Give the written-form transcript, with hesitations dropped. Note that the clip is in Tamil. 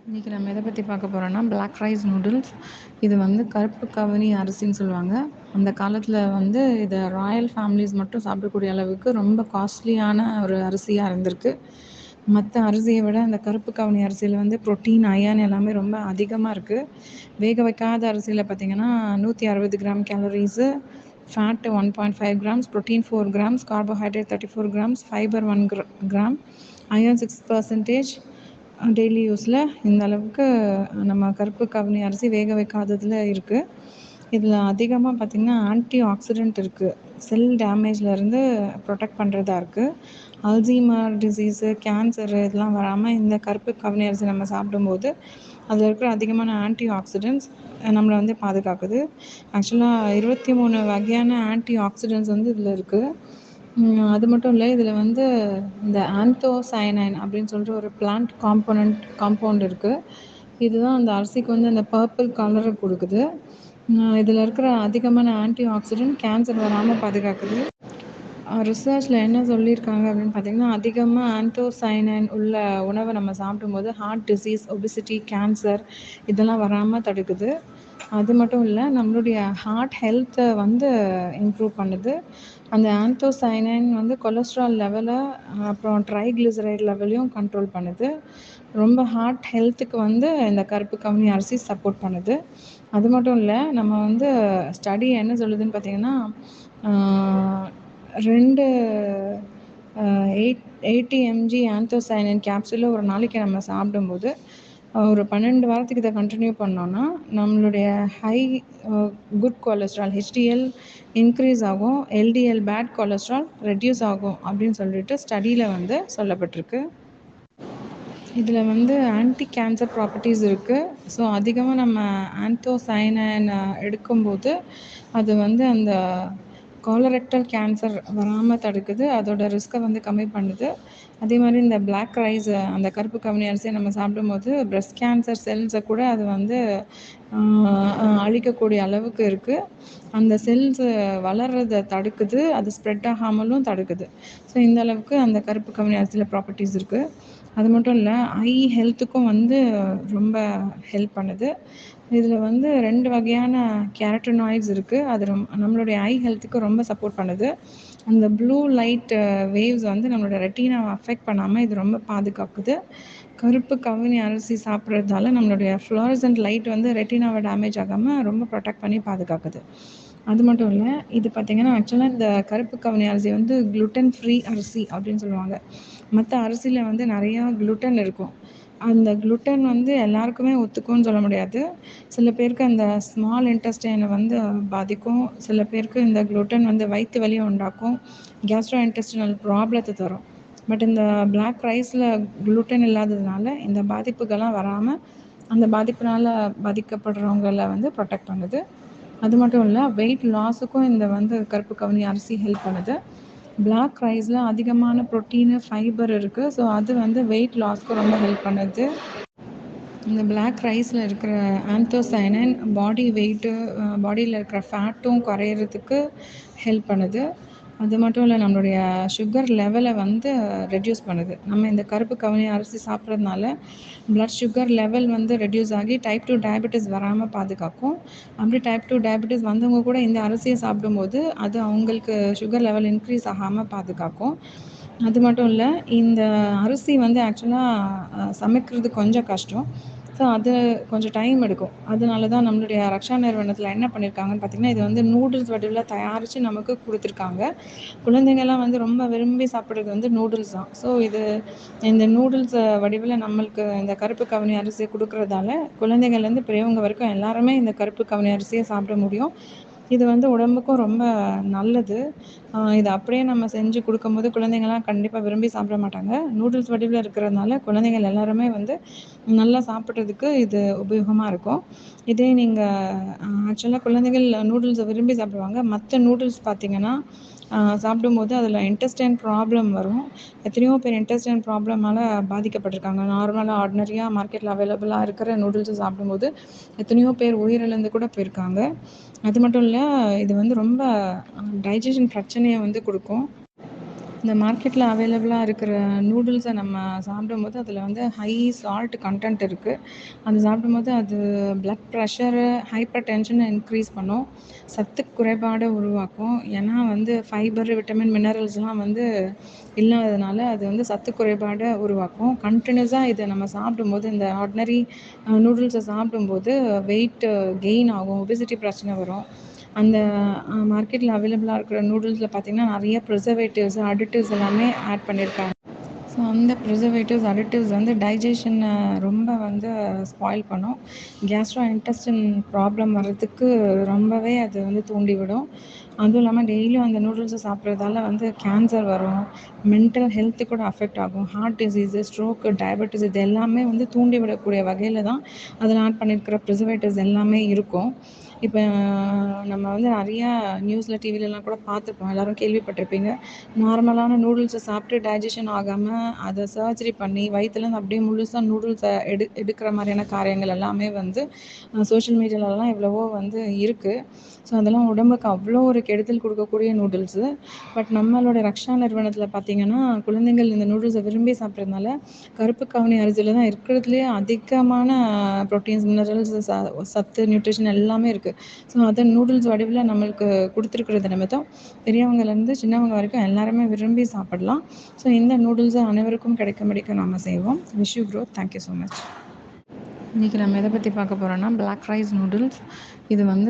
இன்றைக்கி நம்ம எதை பற்றி பார்க்க போகிறோன்னா பிளாக் ரைஸ் நூடுல்ஸ். இது வந்து கருப்பு கவுனி அரிசின்னு சொல்லுவாங்க. அந்த காலத்தில் வந்து இதை ராயல் ஃபேமிலிஸ் மட்டும் சாப்பிடக்கூடிய அளவுக்கு ரொம்ப காஸ்ட்லியான ஒரு அரிசியாக இருந்திருக்கு. மற்ற அரிசியை விட அந்த கருப்பு கவுனி அரிசியில் வந்து ப்ரோட்டீன், அயன் எல்லாமே ரொம்ப அதிகமாக இருக்குது. வேக வைக்காத அரிசியில் பார்த்திங்கன்னா 160 gram calories, fat 1.5 grams, protein 4 grams, carbohydrate 34 grams, fibre 1 gram, iron 6%. Daily யூஸில் இந்த அளவுக்கு நம்ம கருப்பு கவுனி அரிசி வேக வைக்காததில் இருக்குது. இதில் அதிகமாக பார்த்திங்கன்னா ஆன்டி ஆக்சிடென்ட் இருக்குது. செல் டேமேஜ்லேருந்து ப்ரொடெக்ட் பண்ணுறதா இருக்குது. அல்சீமர் டிசீஸு, கேன்சரு இதெல்லாம் வராமல் இந்த கருப்பு கவுனி அரிசி நம்ம சாப்பிடும்போது அதில் இருக்கிற அதிகமான ஆன்டி ஆக்சிடென்ட்ஸ் நம்மளை வந்து பாதுகாக்குது. ஆக்சுவலாக 23 வகையான ஆன்டி ஆக்சிடென்ட்ஸ் வந்து இதில் இருக்குது. அது மட்டும் இல்லை, இதில் வந்து இந்த ஆந்தோசயனைன் அப்படின்னு சொல்லிட்டு ஒரு பிளான்ட் காம்பவுண்ட் இருக்குது. இதுதான் அந்த அரிசிக்கு வந்து அந்த பர்பிள் கலரை கொடுக்குது. இதில் இருக்கிற அதிகமான ஆன்டி ஆக்சிடென்ட் கேன்சர் வராமல் பாதுகாக்குது. ரிசர்ச்சில் என்ன சொல்லியிருக்காங்க அப்படின்னு பார்த்திங்கன்னா, அதிகமாக ஆந்தோசயனைன் உள்ள உணவை நம்ம சாப்பிடும்போது ஹார்ட் டிசீஸ், ஒபிசிட்டி, கேன்சர் இதெல்லாம் வராமல் தடுக்குது. அது மட்டும் இல்லை, நம்மளுடைய ஹார்ட் ஹெல்த்தை வந்து இம்ப்ரூவ் பண்ணுது. அந்த ஆந்தோசயனைன் வந்து கொலஸ்ட்ரால் லெவலை, அப்புறம் ட்ரைக்ளிசரைட் லெவலையும் கண்ட்ரோல் பண்ணுது. ரொம்ப ஹார்ட் ஹெல்த்துக்கு வந்து இந்த கருப்பு கவுனி அரிசி சப்போர்ட் பண்ணுது. அது மட்டும் இல்லை, நம்ம வந்து ஸ்டடி என்ன சொல்லுதுன்னு பார்த்திங்கன்னா, 2 80 mg ஆந்தோசயனைன் கேப்சூலை ஒரு நாளைக்கு நம்ம சாப்பிடும்போது ஒரு 12 வாரத்துக்கு இதை கண்டினியூ பண்ணோன்னா நம்மளுடைய high good cholesterol HDL increase ஆகும், LDL பேட் கொலஸ்ட்ரால் ரெடியூஸ் ஆகும் அப்படின்னு சொல்லிட்டு ஸ்டடியில் வந்து சொல்லப்பட்டிருக்கு. இதில் வந்து ஆன்டி கேன்சர் ப்ராப்பர்ட்டிஸ் இருக்குது. ஸோ அதிகமாக நம்ம ஆந்தோசயனைன் எடுக்கும்போது அது வந்து அந்த காலரெக்டல் கேன்சர் வராமல் தடுக்குது. அதோட ரிஸ்க்கை வந்து கம்மி பண்ணுது. அதே மாதிரி இந்த பிளாக் ரைஸ், அந்த கருப்பு கவுனி அரிசியை நம்ம சாப்பிடும்போது பிரஸ்ட் கேன்சர் செல்ஸை கூட அது வந்து அழிக்கக்கூடிய அளவுக்கு இருக்குது. அந்த செல்ஸ் வளர்றதை தடுக்குது, அது ஸ்ப்ரெட் ஆகாமலும் தடுக்குது. ஸோ இந்த அளவுக்கு அந்த கருப்பு கவுனி அரிசியில் ப்ராப்பர்ட்டிஸ் இருக்குது. அது மட்டும் இல்லை, ஐ ஹெல்த்துக்கும் வந்து ரொம்ப ஹெல்ப் பண்ணுது. இதில் வந்து 2 வகையான கேரட்டனாய்ட்ஸ் இருக்குது. அது நம்மளுடைய ஐ ஹெல்த்துக்கு ரொம்ப சப்போர்ட் பண்ணுது. அந்த ப்ளூ லைட் வேவ்ஸ் வந்து நம்மளோட ரெட்டினாவை அஃபெக்ட் பண்ணாமல் இது ரொம்ப பாதுகாக்குது. கருப்பு கவுனி அரிசி சாப்பிட்றதால நம்மளுடைய ஃப்ளோரசன்ட் லைட் வந்து ரெட்டினாவை டேமேஜ் ஆகாமல் ரொம்ப ப்ரொடெக்ட் பண்ணி பாதுகாக்குது. அது மட்டும் இல்லை, இது பார்த்திங்கன்னா ஆக்சுவலாக இந்த கருப்பு கவுனி அரிசி வந்து க்ளூட்டன் ஃப்ரீ அரிசி அப்படின்னு சொல்லுவாங்க. மற்ற அரிசியில் வந்து நிறையா க்ளூட்டன் இருக்கும். அந்த க்ளூட்டன் வந்து எல்லாருக்குமே ஒத்துக்கும்னு சொல்ல முடியாது. சில பேருக்கு அந்த ஸ்மால் இன்டெஸ்டைனை வந்து பாதிக்கும். சில பேருக்கு இந்த க்ளூட்டன் வந்து வயிற்று வலியை உண்டாக்கும், கேஸ்ட்ரோ இன்டெஸ்டினல் ப்ராப்ளத்தை தரும். பட் இந்த பிளாக் ரைஸில் க்ளூட்டன் இல்லாததுனால இந்த பாதிப்புகள்லாம் வராமல் அந்த பாதிப்பினால் பாதிக்கப்படுறவங்களை வந்து ப்ரொடெக்ட் பண்ணுது. அது மட்டும் இல்லை, வெயிட் லாஸுக்கும் இந்த வந்து கருப்பு கவுனி அரிசி ஹெல்ப் பண்ணுது. பிளாக் ரைஸில் அதிகமான ப்ரோட்டீனு, ஃபைபர் இருக்குது. ஸோ அது வந்து வெயிட் லாஸ்க்கு ரொம்ப ஹெல்ப் பண்ணுது. இந்த பிளாக் ரைஸில் இருக்கிற ஆந்தோசயனைன் பாடி வெயிட்டு, பாடியில் இருக்கிற ஃபேட்டும் குறையிறதுக்கு ஹெல்ப் பண்ணுது. அது மட்டும் இல்லை, நம்மளுடைய சுகர் லெவலை வந்து ரெடியூஸ் பண்ணுது. நம்ம இந்த கருப்பு கவுனி அரிசி சாப்பிட்றதுனால ப்ளட் சுகர் லெவல் வந்து ரெடியூஸ் ஆகி டைப் 2 டயபெட்டிஸ் வராமல் பாதுகாக்கும். அப்படி டைப் 2 டயபெட்டிஸ் வந்தவங்க கூட இந்த அரிசியை சாப்பிடும்போது அது அவங்களுக்கு சுகர் லெவல் இன்க்ரீஸ் ஆகாமல் பாதுகாக்கும். அது மட்டும் இல்லை, இந்த அரிசி வந்து ஆக்சுவலாக சமைக்கிறது கொஞ்சம் கஷ்டம். ஸோ அது கொஞ்சம் டைம் எடுக்கும். அதனால தான் நம்மளுடைய ரக்ஷா நிறுவனத்தில் என்ன பண்ணியிருக்காங்கன்னு பார்த்திங்கன்னா, இது வந்து நூடுல்ஸ் வடிவில் தயாரித்து நமக்கு கொடுத்துருக்காங்க. குழந்தைங்கள்லாம் வந்து ரொம்ப விரும்பி சாப்பிட்றது வந்து நூடுல்ஸ் தான். ஸோ இந்த நூடுல்ஸ் வடிவில் நம்மளுக்கு இந்த கருப்பு கவுனி அரிசியை கொடுக்குறதால குழந்தைங்கள்லேருந்து பெரியவங்க வரைக்கும் எல்லாருமே இந்த கருப்பு கவுனி அரிசியை சாப்பிட முடியும். இது வந்து உடம்புக்கும் ரொம்ப நல்லது. இதை அப்படியே நம்ம செஞ்சு கொடுக்கும்போது குழந்தைங்கள்லாம் கண்டிப்பாக விரும்பி சாப்பிட மாட்டாங்க. நூடுல்ஸ் வடிவில் இருக்கிறதுனால குழந்தைகள் எல்லாருமே வந்து நல்லா சாப்பிட்றதுக்கு இது உபயோகமாக இருக்கும். இதே நீங்கள் ஆக்சுவலாக குழந்தைகள் நூடுல்ஸை விரும்பி சாப்பிடுவாங்க. மற்ற நூடுல்ஸ் பார்த்திங்கன்னா சாப்பிடும்போது அதில் இன்டெஸ்டைன் ப்ராப்ளம் வரும். எத்தனையோ பேர் இன்டெஸ்டைன் ப்ராப்ளமால் பாதிக்கப்பட்டிருக்காங்க. நார்மலாக ஆர்டினரியாக மார்க்கெட்டில் அவைலபிளாக இருக்கிற நூடுல்ஸை சாப்பிடும்போது எத்தனையோ பேர் உயிரிழந்து கூட போயிருக்காங்க. அது மட்டும் இல்லை, இது வந்து ரொம்ப டைஜஷன் பிரச்சனையை வந்து கொடுக்கும். இந்த மார்க்கெட்டில் அவைலபிளாக இருக்கிற நூடுல்ஸை நம்ம சாப்பிடும்போது அதில் வந்து ஹை சால்ட் கன்டென்ட் இருக்குது. அது சாப்பிடும்போது அது பிளட் ப்ரெஷரு, ஹைப்பர் டென்ஷனை இன்க்ரீஸ் பண்ணும். சத்து குறைபாடை உருவாக்கும். ஏன்னா வந்து ஃபைபர், விட்டமின், மினரல்ஸ்லாம் வந்து இல்லாததுனால அது வந்து சத்து குறைபாடை உருவாக்கும். கண்டினியூஸாக இதை நம்ம சாப்பிடும்போது, இந்த ஆர்டினரி நூடுல்ஸை சாப்பிடும்போது வெயிட் கெயின் ஆகும், ஒபிசிட்டி பிரச்சனை வரும். அந்த மார்க்கெட்டில் அவைலபிளாக இருக்கிற நூடுல்ஸில் பார்த்திங்கன்னா நிறைய ப்ரிசர்வேட்டிவ்ஸ், அடிட்டிவ்ஸ் எல்லாமே ஆட் பண்ணியிருக்காங்க. ஸோ அந்த ப்ரிசர்வேட்டிவ்ஸ், அடிட்டிவ்ஸ் வந்து டைஜஷனை ரொம்ப வந்து ஸ்பாயில் பண்ணும். கேஸ்ட்ரோ இன்டெஸ்டின் ப்ராப்ளம் வர்றதுக்கு ரொம்பவே அது வந்து தூண்டிவிடும். அதுவும் இல்லாமல் டெய்லியும் அந்த நூடுல்ஸை சாப்பிட்றதால வந்து கேன்சர் வரும், மென்டல் ஹெல்த்து கூட அஃபெக்ட் ஆகும். ஹார்ட் டிசீஸு, ஸ்ட்ரோக்கு, டயபெட்டிஸ் இது எல்லாமே வந்து தூண்டிவிடக்கூடிய வகையில் தான் அதில் ஆட் பண்ணியிருக்கிற ப்ரிசர்வேட்டிவ்ஸ் எல்லாமே இருக்கும். இப்போ நம்ம வந்து நிறையா நியூஸில், டிவிலலாம் கூட பார்த்துருப்போம், எல்லோரும் கேள்விப்பட்டிருப்பீங்க. நார்மலான நூடுல்ஸை சாப்பிட்டு டைஜஷன் ஆகாமல் அதை சர்ஜரி பண்ணி வயிற்றுலேருந்து அப்படியே முழுசாக நூடுல்ஸை எடுக்கிற மாதிரியான காரியங்கள் எல்லாமே வந்து சோஷியல் மீடியாலலாம் எவ்வளவோ வந்து இருக்குது. ஸோ அதெல்லாம் உடம்புக்கு அவ்வளோ ஒரு கெடுதல் கொடுக்கக்கூடிய நூடுல்ஸு. பட் நம்மளோட ரக்ஷா நிறுவனத்தில் பார்த்திங்கன்னா குழந்தைங்கள் இந்த நூடுல்ஸை விரும்பி சாப்பிட்றதுனால கருப்பு கவுனி அரிசியில் தான் இருக்கிறதுலே அதிகமான ப்ரோட்டீன்ஸ், மினரல்ஸ், சத்து, நியூட்ரிஷன் எல்லாமே இருக்குது. ஸோ அதை நூடுல்ஸ் வடிவில் நம்மளுக்கு கொடுத்துருக்குறது நிமித்தம் பெரியவங்கலேருந்து சின்னவங்க வரைக்கும் எல்லாருமே விரும்பி சாப்பிடலாம். ஸோ இந்த நூடுல்ஸை அனைவருக்கும் கிடைக்கும்படிக்கு நம்ம செய்வோம். Wish you growth. Thank you so much. இன்றைக்கி நம்ம எதை பற்றி பார்க்க போகிறோன்னா பிளாக் ரைஸ் நூடுல்ஸ். இது வந்து